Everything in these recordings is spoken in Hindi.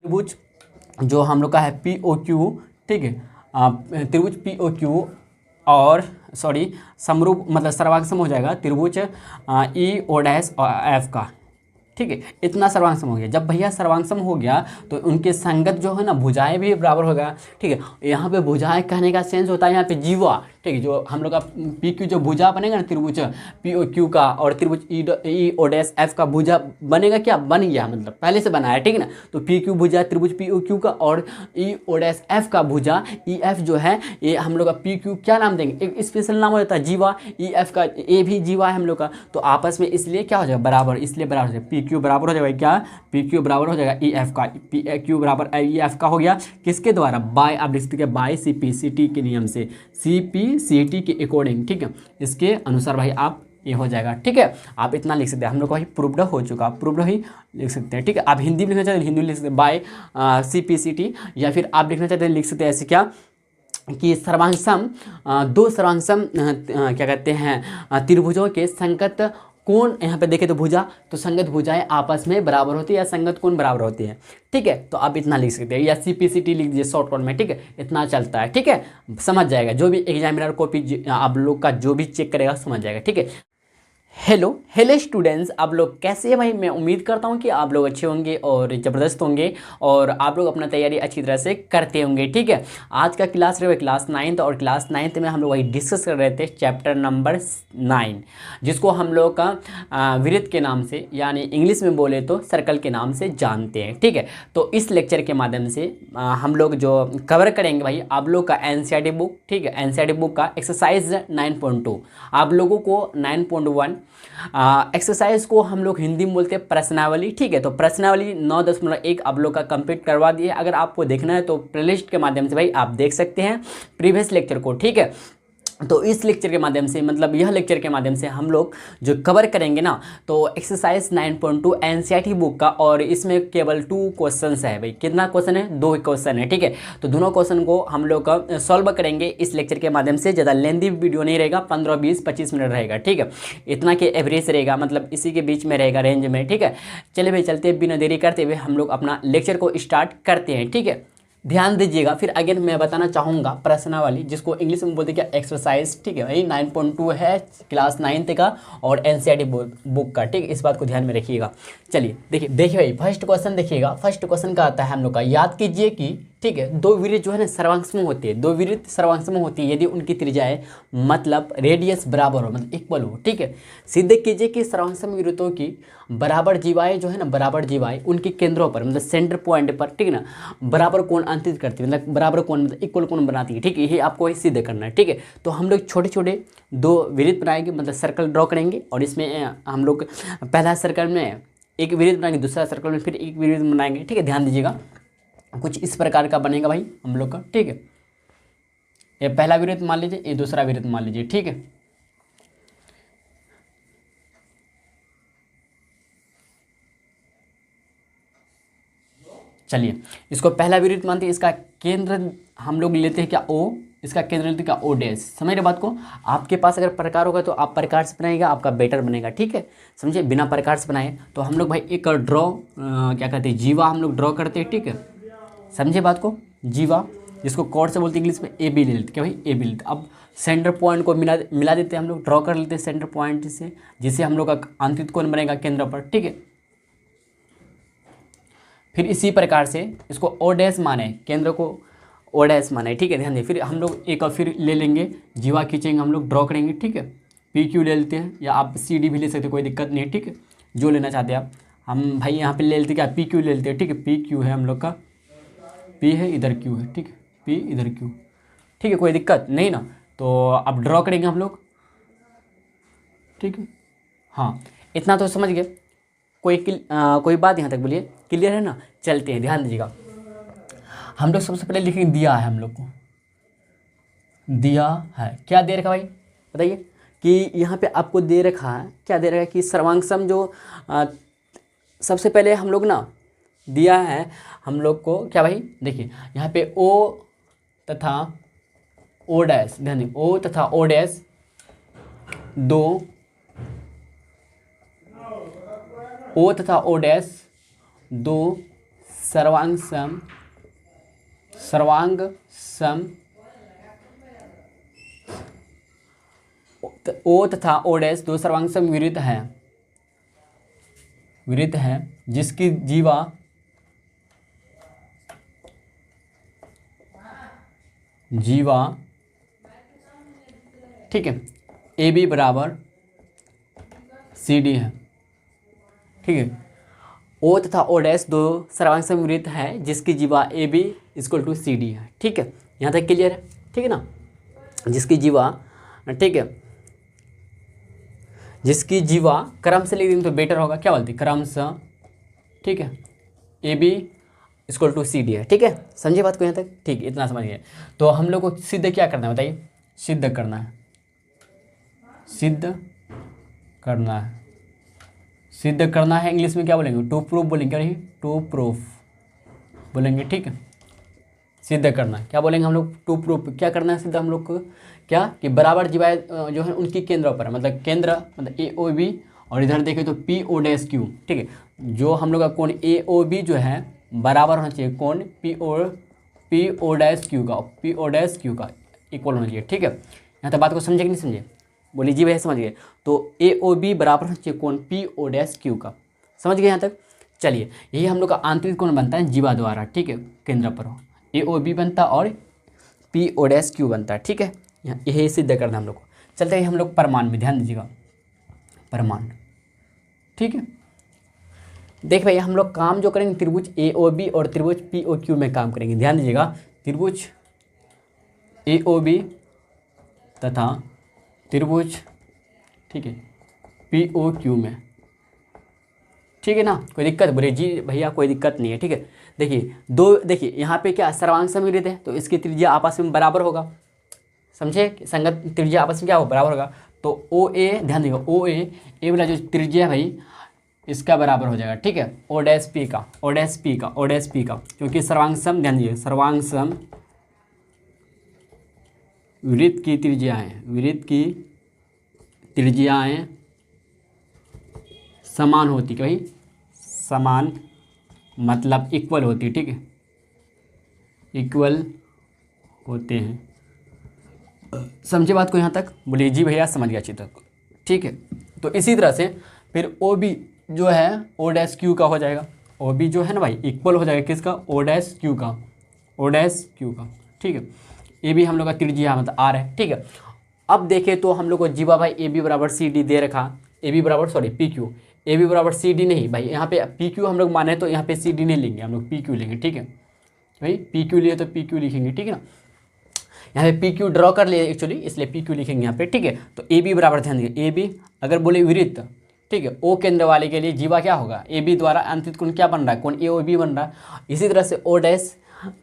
त्रिभुज जो हम लोग का है पी ओ क्यू, ठीक है, त्रिभुज पी ओ क्यू और सॉरी समरूप मतलब सर्वांगसम हो जाएगा त्रिभुज ई ओ डैश और एफ का, ठीक है। इतना सर्वांगसम हो गया। जब भैया सर्वांगसम हो गया तो उनके संगत जो है ना भुजाएं भी बराबर हो गया, ठीक है। यहाँ पे भुजाएं कहने का सेंस होता है यहाँ पे जीवा, ठीक है। जो हम लोग का पी क्यू जो भुजा बनेगा ना त्रिभुज पी ओ क्यू का और त्रिभुज ई ओ डैश एफ का भुजा बनेगा, क्या बन गया मतलब पहले से बना है, ठीक है ना। तो पी क्यू भुजा त्रिभुज पी ओ क्यू का और ई ओ डैश एफ का भुजा ई एफ जो है ये हम लोग का पी क्यू क्या नाम देंगे, एक स्पेशल नाम हो जाता है जीवा, ई एफ का ए भी जीवा है हम लोग का, तो आपस में इसलिए क्या हो जाएगा बराबर, इसलिए बराबर हो जाएगा पी क्यू बराबर हो जाएगा क्या, पी क्यू बराबर हो जाएगा ई एफ का, पी क्यू बराबर ई एफ का हो गया किसके द्वारा, बाय आप लिख सकते हैं by C P C T के नियम से, सी पी सी टी के अकॉर्डिंग, ठीक है। इसके अनुसार भाई आप ये हो जाएगा, ठीक है। आप इतना लिख सकते हैं, हम लोग का भाई प्रूव्ड हो चुका, प्रूव्ड ही लिख सकते हैं, ठीक है। आप हिंदी में लिखना चाहते हैं हिंदी में लिख सकते हैं by C P C T, या फिर आप लिखना चाहते हैं लिख सकते हैं ऐसे क्या कि सर्वांगसम दो सर्वांगसम क्या कहते हैं त्रिभुजों के संगत कोण, यहाँ पे देखें तो भुजा, तो संगत भुजाएं आपस में बराबर होती है या संगत कोण बराबर होती है, ठीक है। तो आप इतना लिख सकते हैं या सी पी सी टी लिख दीजिए शॉर्ट फॉर्म में, ठीक है। इतना चलता है, ठीक है, समझ जाएगा जो भी एग्जामिनर कॉपी आप लोग का जो भी चेक करेगा समझ जाएगा, ठीक है। हेलो हेलो स्टूडेंट्स, आप लोग कैसे हैं भाई। मैं उम्मीद करता हूं कि आप लोग अच्छे होंगे और ज़बरदस्त होंगे और आप लोग अपना तैयारी अच्छी तरह से करते होंगे, ठीक है। आज का क्लास रहेगा क्लास 9th और क्लास 9th में हम लोग वही डिस्कस कर रहे थे चैप्टर नंबर 9, जिसको हम लोग का वृत्त के नाम से यानी इंग्लिश में बोले तो सर्कल के नाम से जानते हैं, ठीक है। तो इस लेक्चर के माध्यम से हम लोग जो कवर करेंगे भाई आप लोग का एनसीईआरटी बुक, ठीक है, एनसीईआरटी बुक का एक्सरसाइज 9.2, आप लोगों को 9.1 एक्सरसाइज को हम लोग हिंदी में बोलते हैं प्रश्नावली, ठीक है। तो प्रश्नावली 9.1 आप लोग का कंप्लीट करवा दिए। अगर आपको देखना है तो प्लेलिस्ट के माध्यम से भाई आप देख सकते हैं प्रीवियस लेक्चर को, ठीक है। तो इस लेक्चर के माध्यम से मतलब यह लेक्चर के माध्यम से हम लोग जो कवर करेंगे ना तो एक्सरसाइज 9.2 एनसीईआरटी बुक का, और इसमें केवल 2 क्वेश्चंस है भाई। कितना क्वेश्चन है, 2 क्वेश्चन है, ठीक है। तो दोनों क्वेश्चन को हम लोग का सॉल्व करेंगे इस लेक्चर के माध्यम से। ज़्यादा लेंदी वीडियो नहीं रहेगा, 15, 20, 25 मिनट रहेगा, ठीक है। इतना के एवरेज रहेगा, मतलब इसी के बीच में रहेगा रेंज में, ठीक है। चलिए भाई चलते बिना देरी करते हुए हम लोग अपना लेक्चर को स्टार्ट करते हैं, ठीक है। ध्यान दीजिएगा। फिर अगेन मैं बताना चाहूँगा प्रश्नावली, जिसको इंग्लिश में बोलते हैं क्या, एक्सरसाइज, ठीक है भाई। 9.2 है क्लास 9th का और एनसीईआरटी बुक का, ठीक है। इस बात को ध्यान में रखिएगा। चलिए देखिए भाई फर्स्ट क्वेश्चन देखिएगा। फर्स्ट क्वेश्चन का आता है हम लोग का, याद कीजिए कि ठीक है दो वृत्त जो है ना सर्वांगसम होती है, दो वृत्त सर्वांगसम होती है यदि उनकी त्रिज्याएं मतलब रेडियस बराबर हो, मतलब इक्वल हो, ठीक है। सिद्ध कीजिए कि सर्वांगसम वृत्तों की बराबर जीवाएं जो है ना, बराबर जीवाएं उनके केंद्रों पर मतलब सेंटर पॉइंट पर, ठीक है ना, बराबर कोण अंकित करती है, मतलब बराबर कोण मतलब इक्वल कोण बनाती है, ठीक है। यही आपको ही सिद्ध करना है, ठीक है। तो हम लोग छोटे छोटे 2 वृत्त बनाएंगे, मतलब सर्कल ड्रॉ करेंगे, और इसमें हम लोग पहला सर्कल में एक वृत्त बनाएंगे, दूसरा सर्कल में फिर एक वृत्त बनाएंगे, ठीक है। ध्यान दीजिएगा कुछ इस प्रकार का बनेगा भाई हम लोग का, ठीक है। ये पहला वृत्त मान लीजिए, ये दूसरा वृत्त मान लीजिए, ठीक है। चलिए इसको पहला वृत्त मानते हैं, इसका केंद्र हम लोग लेते हैं क्या, ओ, इसका केंद्र लेते हैं क्या, ओ डैश। समझ रहे बात को। आपके पास अगर प्रकार होगा तो आप प्रकार से बनाएगा, आपका बेटर बनेगा, ठीक है। समझे, बिना प्रकार से बनाए तो हम लोग भाई एक ड्रॉ क्या कहते हैं, जीवा हम लोग ड्रॉ करते हैं, ठीक है। समझे बात को, जीवा जिसको कॉर्ड से बोलते हैं इंग्लिश में, ए बी ले लेते क्या भाई, ए बी लेते। अब सेंटर पॉइंट को मिला देते हैं हम लोग, ड्रॉ कर लेते हैं सेंटर पॉइंट से, जिससे हम लोग का अंतित कोण बनेगा केंद्र पर, ठीक है। फिर इसी प्रकार से इसको ओ डैश माने, केंद्र को ओ डैश माने, ठीक है। ध्यान दें। फिर हम लोग एक और फिर ले लेंगे, जीवा खींचेंगे हम लोग, ड्रॉ करेंगे, ठीक है। पी क्यू ले लेते हैं, या आप सी डी भी ले सकते हैं, कोई दिक्कत नहीं है, ठीक है। जो लेना चाहते हैं आप। हम भाई यहाँ पे ले लेते हैं क्या, पी क्यू ले लेते हैं, ठीक है। पी क्यू है हम लोग का, पी है इधर क्यू है, ठीक है, पी इधर क्यू, ठीक है, कोई दिक्कत नहीं ना। तो अब ड्रॉ करेंगे हम लोग, ठीक है। हाँ इतना तो समझ गए। कोई बात यहाँ तक बोलिए, क्लियर है ना। चलते हैं, ध्यान दीजिएगा। हम लोग सबसे पहले लिखेंगे दिया है, हम लोग को दिया है, क्या दे रखा भाई बताइए, कि यहाँ पे आपको दे रखा है, क्या दे रखा है कि सर्वांगसम जो सबसे पहले हम लोग ना दिया है हम लोग को क्या भाई, देखिए यहाँ पे ओ तथा ओ डैश, ध्यान दें, ओ तथा ओ डैश दो, ओ तथा ओ डैश दो सर्वांग सम ओ तथा ओ डैश दो सर्वांग सम विरुद्ध है जिसकी जीवा ठीक है ए बी बराबर सी डी है। ठीक है, ओ तथा ओ डैश दो सर्वांग सम विरुद्ध है जिसकी जीवा A B equal to C D है। ठीक है, यहाँ तक क्लियर है। ठीक है ना, जिसकी जीवा, ठीक है, जिसकी जीवा क्रम से लिख देंगे तो बेटर होगा, क्या बोलते हैं, क्रम से। ठीक है, A B equal to C D है। ठीक है, समझे बात को यहाँ तक? ठीक, इतना समझ गए। तो हम लोग को सिद्ध क्या करना है बताइए? सिद्ध करना है, सिद्ध करना है। इंग्लिश में क्या बोलेंगे? टू प्रूफ बोलेंगे, नहीं टू प्रूफ बोलेंगे। ठीक है, सिद्ध करना है, क्या बोलेंगे हम लोग? To proof. क्या करना है सिद्ध हम लोग को? क्या कि बराबर जीवाएं जो है उनकी केंद्रों पर, मतलब केंद्र मतलब ए ओ बी, और इधर देखें तो पी ओ डैश क्यू। ठीक है, जो हम लोग का कोण ए ओ बी जो है बराबर होना चाहिए कोण पी ओ डैश क्यू का इक्वल होना चाहिए। ठीक है, यहाँ तक बात को समझे कि नहीं समझे? बोलिए जी भैया समझ गए। तो ए ओ बी बराबर होना चाहिए कोण पी ओ डैश क्यू का। समझ गए यहाँ तक? चलिए, यही हम लोग का आंतरिक कोण बनता है जीवा द्वारा। ठीक है, केंद्र पर ए ओ बी बनता और पी ओ डैश क्यू बनता है। ठीक है, यही सिद्ध करना हम लोग को। चलते हैं हम लोग परमाणु में, ध्यान दीजिएगा, परमाणु। ठीक है, देख भाई हम लोग काम जो करेंगे त्रिभुज ए ओ बी और त्रिभुज पी ओ क्यू में काम करेंगे। ध्यान दीजिएगा, त्रिभुज ए ओ बी तथा त्रिभुज, ठीक है, पी ओ क्यू में। ठीक है ना, कोई दिक्कत? बोले जी भैया कोई दिक्कत नहीं है। ठीक है, देखिए यहाँ पे क्या सर्वांग समिलित है तो इसकी त्रिज्या आपस में बराबर होगा। समझे? संगत त्रिज्या आपस में क्या हो? बराबर होगा। तो ओ ए, ध्यान देगा, ओ ए वाला जो त्रिज्या है भाई इसका बराबर हो जाएगा। ठीक है, ओ डैश पी का, क्योंकि सर्वांग सम, ध्यान दीजिए, सर्वांग सम वृत्त की त्रिज्याएं समान होती, क्या भाई? समान मतलब इक्वल होती। ठीक है, इक्वल होते हैं। समझे बात को यहाँ तक? बोलिए जी भैया समझ गया अच्छी तक। ठीक है, तो इसी तरह से फिर ओ बी जो है ओ डैश क्यू का हो जाएगा। ओ बी जो है ना भाई इक्वल हो जाएगा किसका? ओ डैश क्यू का। ठीक है, ए बी हम लोग का त्रिज्या मतलब आर है। ठीक है, अब देखें तो हम लोग को जीवा भाई ए बी बराबर सी डी दे रखा, पी क्यू, ए बी बराबर सी डी नहीं भाई, यहाँ पे पी क्यू हम लोग माने तो यहाँ पे सी डी नहीं लेंगे, हम लोग पी क्यू लेंगे। ठीक है भाई, पी क्यू लिए तो पी क्यू लिखेंगे। ठीक है ना, यहाँ पे पी क्यू ड्रॉ कर लिए एक्चुअली, इसलिए पी क्यू लिखेंगे यहाँ पे। ठीक है, तो ए बी बराबर, ध्यान दीजिए, ए बी अगर बोले विरुद्ध, ठीक है, ओ केंद्र वाले के लिए जीवा क्या होगा? ए बी द्वारा आंतरिक कोण क्या बन रहा है? कोण ए ओ बी बन रहा है। इसी तरह से ओ डैश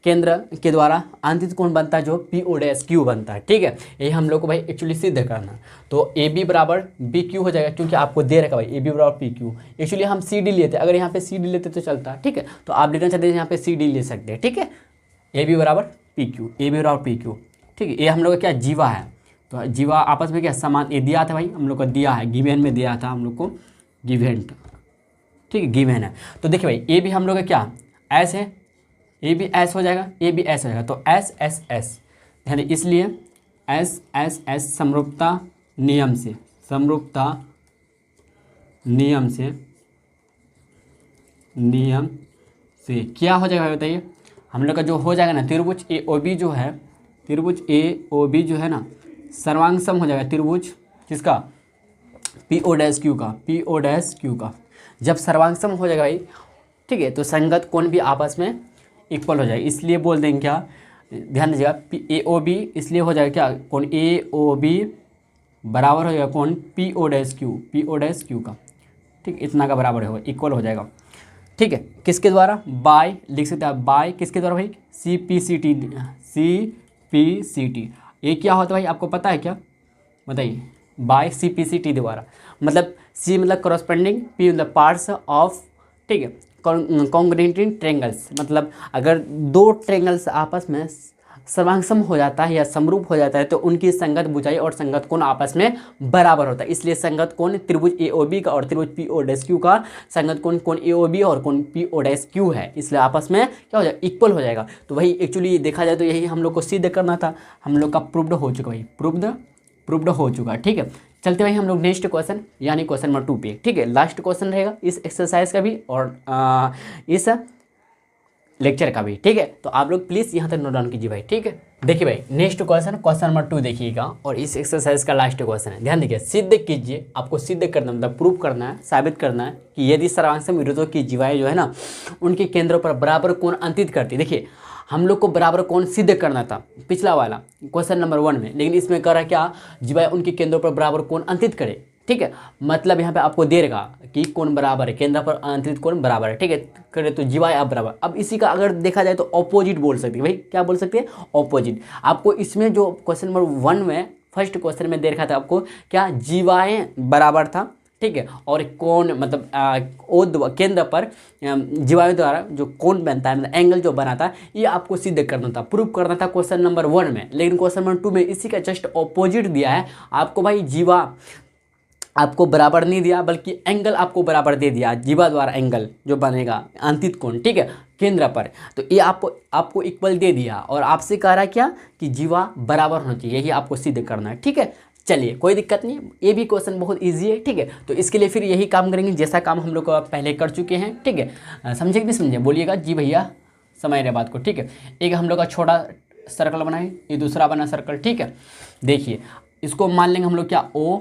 केंद्र के द्वारा आंतरिक कोण बनता है जो पी ओ डैश क्यू बनता है। ठीक है, यही हम लोग को भाई एक्चुअली सिद्ध करना। तो ए बी बराबर बी क्यू हो जाएगा, क्योंकि आपको दे रखा भाई ए बी बराबर पी क्यू। एक्चुअली हम सी डी लेते, अगर यहाँ पे सी डी लेते तो चलता। ठीक है, तो आप लेना चाहते हैं यहाँ पे सी डी ले सकते हैं। ठीक है, ए बी बराबर पी क्यू, ठीक है, ये हम लोग का क्या जीवा है। तो जीवा आपस में क्या समान, ये दिया था भाई हम लोग को, दिया है गिवन में, दिया था हम लोग को गिवन। ठीक है, गिवन है। तो देखिए भाई ए भी हम लोग का क्या एस है, ए भी एस हो जाएगा, ए भी एस हो जाएगा, तो एस एस एस, यानी इसलिए एस एस एस समरूपता नियम से क्या हो जाएगा बताइए? हम लोग का जो हो जाएगा ना त्रिभुज ए ओ बी जो है, ना सर्वांग सम हो जाएगा त्रिभुज किसका? पी ओ डैश क्यू का। जब सर्वांग सम हो जाएगा भाई, ठीक है, तो संगत कोण भी आपस में इक्वल हो जाएगा, इसलिए बोल देंगे क्या? ध्यान दीजिएगा, पी ए ओ बी इसलिए हो जाएगा क्या? कोण ए ओ बी बराबर हो जाएगा कोण पी ओ डैश क्यू का। ठीक, इतना का बराबर होगा, इक्वल हो जाएगा। ठीक है, किसके द्वारा? बाय, लिख सकते हैं बाय किसके द्वारा भाई? C P C T. ये क्या होता है भाई आपको पता है क्या? बताइए। By C P C T द्वारा, मतलब सी मतलब करस्पेंडिंग, पी मतलब पार्ट्स ऑफ, ठीक है, कॉन्ग्रुएंट ट्रायंगल्स, मतलब अगर दो ट्रायंगल्स आपस में सर्वांग सम हो जाता है या समरूप हो जाता है तो उनकी संगत भुजाएं और संगत कोण आपस में बराबर होता है। इसलिए संगत कोण त्रिभुज AOB का और त्रिभुज PO'Q का संगत कोण कोण AOB और कोण PO'Q है, इसलिए आपस में क्या हो जाएगा, इक्वल हो जाएगा। तो वही एक्चुअली देखा जाए तो यही हम लोग को सिद्ध करना था, हम लोग का प्रूव्ड हो चुका भाई, प्रूव्ड हो चुका। ठीक है, चलते भाई हम लोग नेक्स्ट क्वेश्चन यानी क्वेश्चन नंबर 2 पे। ठीक है, लास्ट क्वेश्चन रहेगा इस एक्सरसाइज का भी और इस लेक्चर का भी। ठीक है, तो आप लोग प्लीज़ यहाँ तक नोट डाउन कीजिए भाई। ठीक है, देखिए भाई नेक्स्ट क्वेश्चन, क्वेश्चन नंबर 2 देखिएगा और इस एक्सरसाइज का लास्ट क्वेश्चन है। ध्यान देखिए, सिद्ध कीजिए, आपको सिद्ध करना मतलब प्रूव करना है, साबित करना है कि यदि सर्वांग विरोधों की जीवाएं जो है ना उनके केंद्रों पर बराबर कोण अंकित करती। देखिए हम लोग को बराबर कोण सिद्ध करना था पिछला वाला क्वेश्चन नंबर 1 में, लेकिन इसमें कर रहा क्या, जीवाएं उनके केंद्रों पर बराबर कोण अंकित करे। ठीक है, मतलब यहाँ पे आपको दे रहेगा कि कोण बराबर है, केंद्र पर अंतरित कोण बराबर है। ठीक है, करे तो जीवाएं अब बराबर। अब इसी का अगर देखा जाए तो ऑपोजिट बोल सकते हैं भाई, क्या बोल सकते हैं, ऑपोजिट। आपको इसमें जो क्वेश्चन नंबर 1 में फर्स्ट क्वेश्चन में दे रखा था आपको क्या, जीवाएं बराबर था। ठीक है, और कोण मतलब केंद्र पर जीवाएं द्वारा जो कोण बनता है मतलब एंगल जो बनाता है, ये आपको सिद्ध करना था, प्रूव करना था क्वेश्चन नंबर 1 में। लेकिन क्वेश्चन नंबर 2 में इसी का जस्ट ऑपोजिट दिया है आपको भाई, जीवा आपको बराबर नहीं दिया बल्कि एंगल आपको बराबर दे दिया, जीवा द्वारा एंगल जो बनेगा अंतित कोण। ठीक है, केंद्र पर, तो ये आपको इक्वल दे दिया और आपसे कह रहा है क्या कि जीवा बराबर होना चाहिए, यही आपको सिद्ध करना है। ठीक है, चलिए कोई दिक्कत नहीं, ये भी क्वेश्चन बहुत इजी है। ठीक है, तो इसके लिए फिर यही काम करेंगे जैसा काम हम लोग पहले कर चुके हैं। ठीक है, समझे कि नहीं समझे, बोलिएगा जी भैया, समझ रहे बात को। ठीक है, एक हम लोग का छोटा सर्कल बनाए, ये दूसरा बना सर्कल। ठीक है, देखिए इसको मान लेंगे हम लोग क्या, O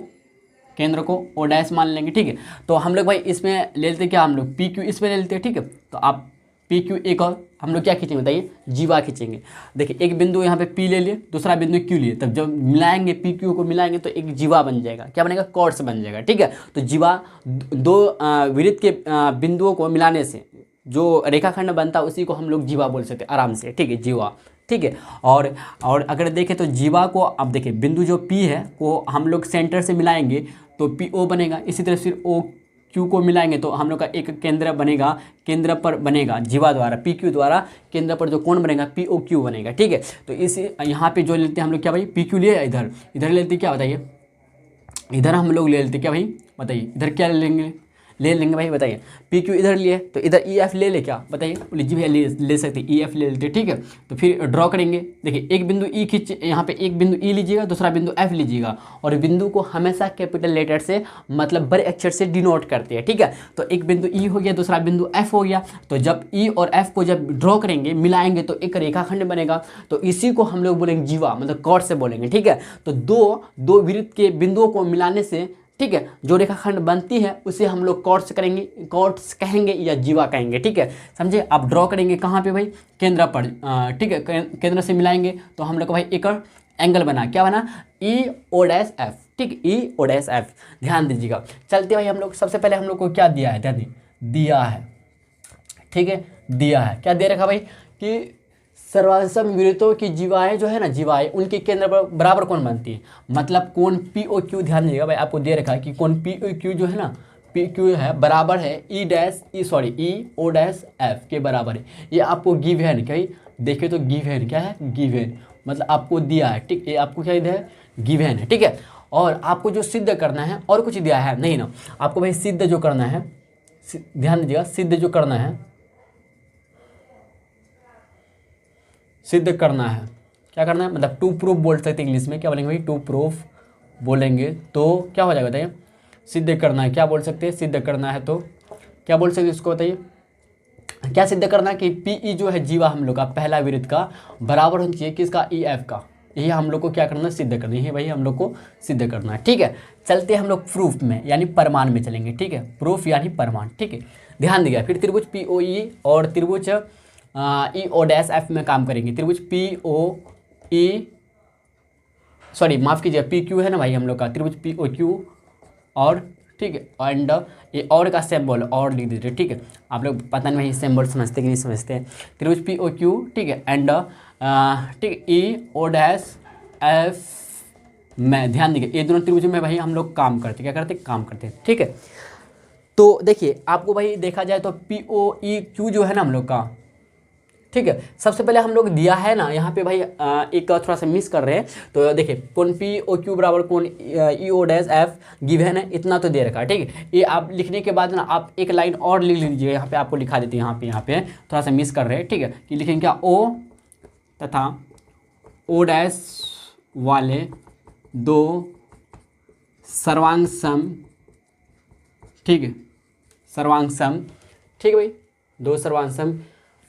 केंद्र को O' मान लेंगे। ठीक है, तो हम लोग भाई इसमें ले लेते क्या, हम लोग PQ इसमें ले लेते हैं। ठीक है, तो आप PQ एक और हम लोग क्या खींचेंगे बताइए, जीवा खींचेंगे। देखिए एक बिंदु यहाँ पे P ले लिए, दूसरा बिंदु Q लिए, तब जब मिलाएंगे PQ को मिलाएंगे तो एक जीवा बन जाएगा। क्या बनेगा, कॉर्ड्स बन जाएगा। ठीक है, तो जीवा दो वृत्त के बिंदुओं को मिलाने से जो रेखाखंड बनता है उसी को हम लोग जीवा बोल सकते हैं आराम से। ठीक है, जीवा। ठीक है, और अगर देखें तो जीवा को, अब देखिए बिंदु जो P है को हम लोग सेंटर से मिलाएंगे तो PO बनेगा। इसी तरह फिर OQ को मिलाएंगे तो हम लोग का एक केंद्र बनेगा, केंद्र पर बनेगा जीवा द्वारा, PQ द्वारा केंद्र पर जो कोण बनेगा POQ बनेगा। ठीक है, तो इस यहाँ पे जो लेते हैं हम लोग क्या भाई, PQ लिए, इधर लेते क्या बताइए, इधर हम लोग ले लेते क्या भाई बताइए, इधर क्या ले लेंगे भाई बताइए, PQ इधर लिए तो इधर EF ले ले क्या बताइए, लीजिए भैया ले सकते EF ले लेते। ठीक है, तो फिर ड्रॉ करेंगे। देखिए एक बिंदु E खींच, यहाँ पे एक बिंदु E लीजिएगा, दूसरा बिंदु F लीजिएगा, और बिंदु को हमेशा कैपिटल लेटर से मतलब बड़े अक्षर से डिनोट करते हैं। ठीक है, तो एक बिंदु E हो गया, दूसरा बिंदु F हो गया, तो जब E और F को जब ड्रॉ करेंगे मिलाएंगे तो एक रेखाखंड बनेगा, तो इसी को हम लोग बोलेंगे जीवा, मतलब कॉर्ड से बोलेंगे। ठीक है, तो दो वृत्त के बिंदुओं को मिलाने से, ठीक है, जो रेखाखंड बनती है उसे हम लोग कॉर्ड्स करेंगे, कॉर्ड्स कहेंगे या जीवा कहेंगे। ठीक है, समझे। आप ड्रॉ करेंगे कहाँ पे भाई, केंद्र पर। ठीक है, केंद्र से मिलाएंगे तो हम लोग भाई एक एंगल बना, क्या बना, EO'F। ठीक, EO'F, ध्यान दीजिएगा। चलते भाई हम लोग सबसे पहले हम लोग को क्या दिया है, ध्यान दिया है। ठीक है, दिया है, क्या दे रखा भाई कि सर्वांग विरुद्धों की जीवाएं जो है ना, जीवाएं उनके केंद्र पर बराबर कोण बनती है, मतलब कोण POQ। ध्यान दीजिएगा भाई, आपको दे रखा है कि कोण POQ जो है ना, PQ है बराबर है EO'F के बराबर है। ये आपको गिव है क्या, देखिए तो गिव है, क्या है, गिव है, मतलब आपको दिया है। ठीक, ये आपको क्या है, गिव है। ठीक है, और आपको जो सिद्ध करना है, और कुछ दिया है नहीं ना, आपको भाई सिद्ध जो करना है, ध्यान दीजिएगा, सिद्ध जो करना है, सिद्ध करना है, क्या करना है, मतलब टू प्रूफ बोल सकते हैं इंग्लिश में, क्या बोलेंगे भाई, टू प्रूफ बोलेंगे तो क्या हो जाएगा बताइए, सिद्ध करना है। क्या बोल सकते हैं, सिद्ध करना है तो क्या बोल सकते हैं इसको बताइए, क्या सिद्ध करना है कि PE जो है जीवा हम लोग का पहला वृत्त का बराबर होना चाहिए किसका, EF का। यही हम लोग को क्या करना है, सिद्ध करना है भाई, हम लोग को सिद्ध करना है। ठीक है, चलते हम लोग प्रूफ में यानी प्रमाण में चलेंगे। ठीक है, प्रूफ यानी प्रमाण। ठीक है, ध्यान दीजिएगा, फिर त्रिभुज POE और त्रिभुज EO'F में काम करेंगे। त्रिभुज POE, सॉरी माफ़ कीजिए, PQ है ना भाई हम लोग का, त्रिभुज POQ और, ठीक है, एंड ये और का सिंबल और लिख दीजिए। ठीक है, आप लोग पता नहीं भाई सिंबल समझते कि नहीं समझते हैं। त्रिभुज POQ, ठीक है, एंड ठीक EO'F में ध्यान दीजिए, ये दोनों त्रिभुज में भाई हम लोग काम करते, क्या करते, काम करते हैं। ठीक है, तो देखिए आपको भाई देखा जाए तो POEQ जो है ना हम लोग का, ठीक है। सबसे पहले हम लोग दिया है ना यहाँ पे भाई एक थोड़ा सा मिस कर रहे हैं, तो देखिए कौन पी ओ क्यू बराबर कौन ई ओ डैश एफ गिवन है, इतना तो दे रखा है, ठीक है। ये आप लिखने के बाद ना आप एक लाइन और लिख लीजिएगा, यहाँ पे आपको लिखा देते हैं, यहाँ पे थोड़ा सा मिस कर रहे हैं, ठीक है। कि लिखेंगे क्या, ओ तथा ओ डैश वाले दो सर्वांग सम, ठीक है, सर्वांग सम, ठीक है भाई, दो सर्वांग सम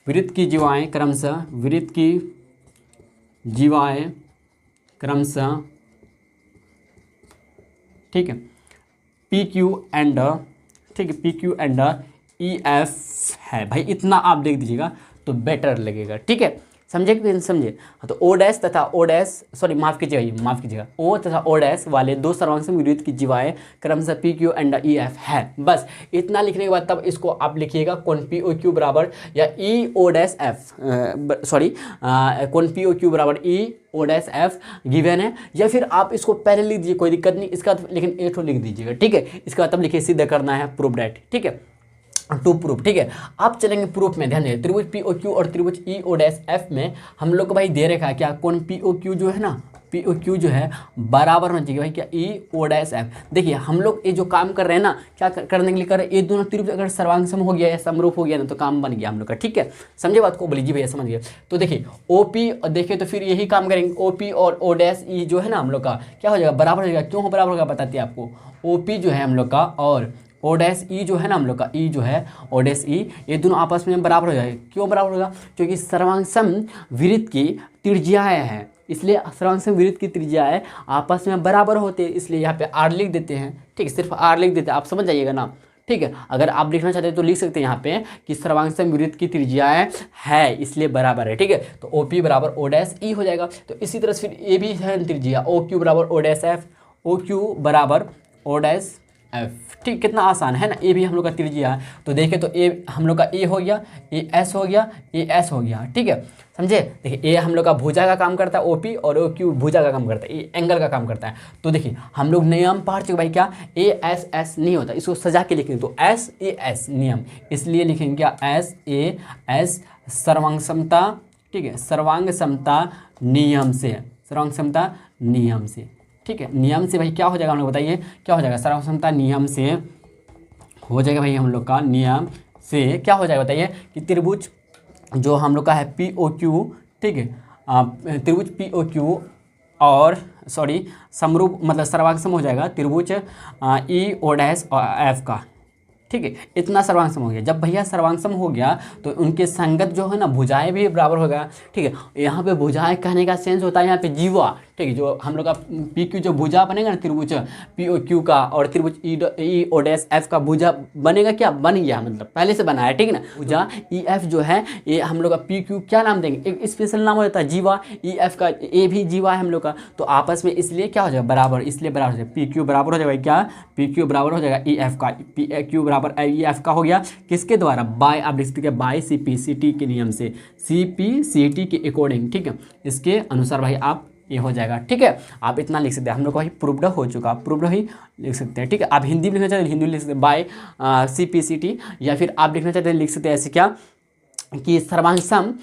वृत्त की जीवाएँ क्रमशः, वृत्त की जीवाएँ क्रमशः, ठीक है, पी क्यू एंड, ठीक है, P Q and E F है भाई, इतना आप देख दीजिएगा तो बेटर लगेगा, ठीक है। समझे कि नहीं समझे? हाँ, तो ओ डैश तथा ओ डैश, सॉरी माफ़ कीजिएगा, ओ तथा ओ डैश वाले दो सर्वांग विरुद्ध की जीवाएँ क्रमशः P Q and E F है। बस इतना लिखने के बाद तब इसको आप लिखिएगा कौन पी ओ क्यू बराबर या ई ओ डैश एफ, सॉरी कौन पी ओ क्यू बराबर ई ओ डैश एफ गिवन है, या फिर आप इसको पहले लिख दीजिए, कोई दिक्कत नहीं, इसका लेकिन ए ठो लिख दीजिएगा, ठीक है। इसके बाद तब लिखिए सिद्ध करना है, प्रूफ डैट, ठीक है, टू प्रूफ, ठीक है। आप चलेंगे प्रूफ में, ध्यान दें, त्रिभुज पी ओ क्यू और त्रिभुज ई ओ डैश एफ में हम लोग को भाई दे रखा है क्या, कौन पी ओ क्यू जो है ना, पी ओ क्यू जो है बराबर होना चाहिए भाई क्या, ई ओ डैश एफ। देखिए हम लोग ये जो काम कर रहे हैं ना, क्या करने के लिए कर रहे हैं, ये दोनों त्रिभुज अगर सर्वांग सम हो गया या समरूप हो गया ना, तो काम बन गया हम लोग का, ठीक है। समझे बात को, बोलिए जी भैया समझ गए। तो देखिए ओ पी, देखिए तो फिर यही काम करेंगे, ओ पी और ओ डैश ई जो है ना हम लोग का क्या हो जाएगा, बराबर हो जाएगा। क्यों बराबर होगा बताते हैं आपको, ओ पी जो है हम लोग का और ओ डैश ई जो है ना हम लोग का, ई जो है ओ डैश ई, ये दोनों आपस में बराबर हो जाएगा। क्यों बराबर होगा, क्योंकि सर्वांग सम वृत्त की त्रिज्याएँ हैं, इसलिए सर्वांग सम वृत्त की त्रिज्याएँ आपस में बराबर होते हैं, इसलिए यहाँ पे आर लिख देते हैं, ठीक है, सिर्फ आर लिख देते हैं, आप समझ जाइएगा ना, ठीक है। अगर आप लिखना चाहते हैं तो लिख सकते हैं यहाँ पे कि सर्वांग सम वृत्त की त्रिज्याएँ है इसलिए बराबर है, ठीक है। तो ओ पी बराबर ओ डैश ई हो जाएगा। तो इसी तरह से फिर ए भी है त्रिज्या, ओ क्यू बराबर O dash F, O Q बराबर ओ डैश एफ, ठीक, कितना आसान है ना। ए भी हम लोग का त्रिज्या है, तो देखें तो ए हम लोग का ए हो गया, ए एस हो गया, ए एस हो गया, ठीक है, समझे। देखिए ए हम लोग का भुजा का काम करता है ओ पी, और ओ क्यू भुजा का काम करता है, ए एंगल का काम करता है। तो देखिए हम लोग नियम पढ़ चुके भाई क्या, ए एस एस नहीं होता, इसको सजा के लिखेंगे तो एस ए एस नियम, इसलिए लिखेंगे क्या, एस ए एस सर्वांग समता, ठीक है, सर्वांग समता नियम से, सर्वांग समता नियम से, ठीक है। नियम से भाई क्या हो जाएगा हम लोग बताइए, क्या हो जाएगा, सर्वांग समता नियम से हो जाएगा भाई हम लोग का, नियम से क्या हो जाएगा बताइए, कि त्रिभुज जो हम लोग का है पी ओ क्यू, ठीक है, त्रिभुज पी ओ क्यू और सॉरी समरूप मतलब सर्वांग सम हो जाएगा त्रिभुज ई ओ डैश एफ का, ठीक है। इतना सर्वांग सम हो गया। जब भैया सर्वांग सम हो गया तो उनके संगत जो है ना भुजाएं भी बराबर हो गया, ठीक है। यहाँ पे भुजाएं कहने का सेंस होता है यहाँ पे जीवा, ठीक है, जो हम लोग का पी क्यू जो भुजा बनेगा ना त्रिभुज पी ओ क्यू का और त्रिभुज ई ओ डैश एफ का भुजा बनेगा, क्या बन गया, मतलब पहले से बना है, ठीक है ना। भुजा ई एफ जो है ये हम लोग का पी क्यू क्या नाम देंगे, एक स्पेशल नाम हो जाता है जीवा, ई एफ का ए भी जीवा है हम लोग का, तो आपस में इसलिए क्या हो जाएगा बराबर, इसलिए बराबर हो जाएगा, पी क्यू बराबर हो जाएगा क्या, पी क्यू बराबर हो जाएगा ई एफ का, पी क्यू बराबर ई एफ का हो गया, किसके द्वारा, बाय, आप लिख सकते हैं by C P C T के नियम से, सी पी सी टी के अकॉर्डिंग, ठीक है, इसके अनुसार भाई आप ये हो जाएगा, ठीक है। आप इतना लिख सकते हैं, हम लोग का भाई प्रूव्ड हो चुका, प्रूव्ड ही लिख सकते हैं, ठीक है। आप हिंदी में लिखना चाहते हैं हिंदी लिख सकते हैं by C P C T, या फिर आप लिखना चाहते हैं लिख सकते हैं ऐसे क्या, कि सर्वांग सम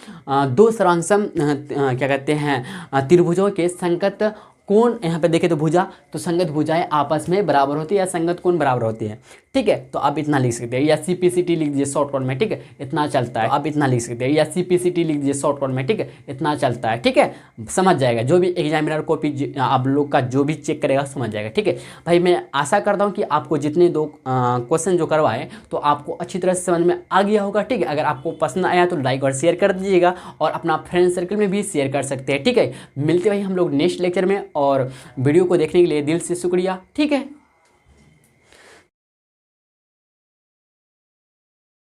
दो सर्वांग सम क्या कहते हैं त्रिभुजों के संगत कोण, यहाँ पे देखें तो भुजा, तो संगत भुजाएं आपस में बराबर होती है या संगत कोण बराबर होती है, ठीक है। तो आप इतना लिख सकते हैं, या सी पी सी टी लिख दीजिए शॉर्टकट में, ठीक है, इतना चलता है। आप इतना लिख सकते हैं, या सी पी सी टी लिख दीजिए शॉर्टकट में, ठीक है, इतना चलता है, ठीक है, समझ जाएगा। जो भी एग्जामिनर कॉपी आप लोग का जो भी चेक करेगा समझ जाएगा, ठीक है भाई। मैं आशा करता हूँ कि आपको जितने दो क्वेश्चन जो करवाए तो आपको अच्छी तरह से समझ में आ गया होगा, ठीक है। अगर आपको पसंद आया तो लाइक और शेयर कर दीजिएगा, और अपना फ्रेंड सर्कल में भी शेयर कर सकते हैं, ठीक है। मिलते भाई हम लोग नेक्स्ट लेक्चर में, और वीडियो को देखने के लिए दिल से शुक्रिया, ठीक है।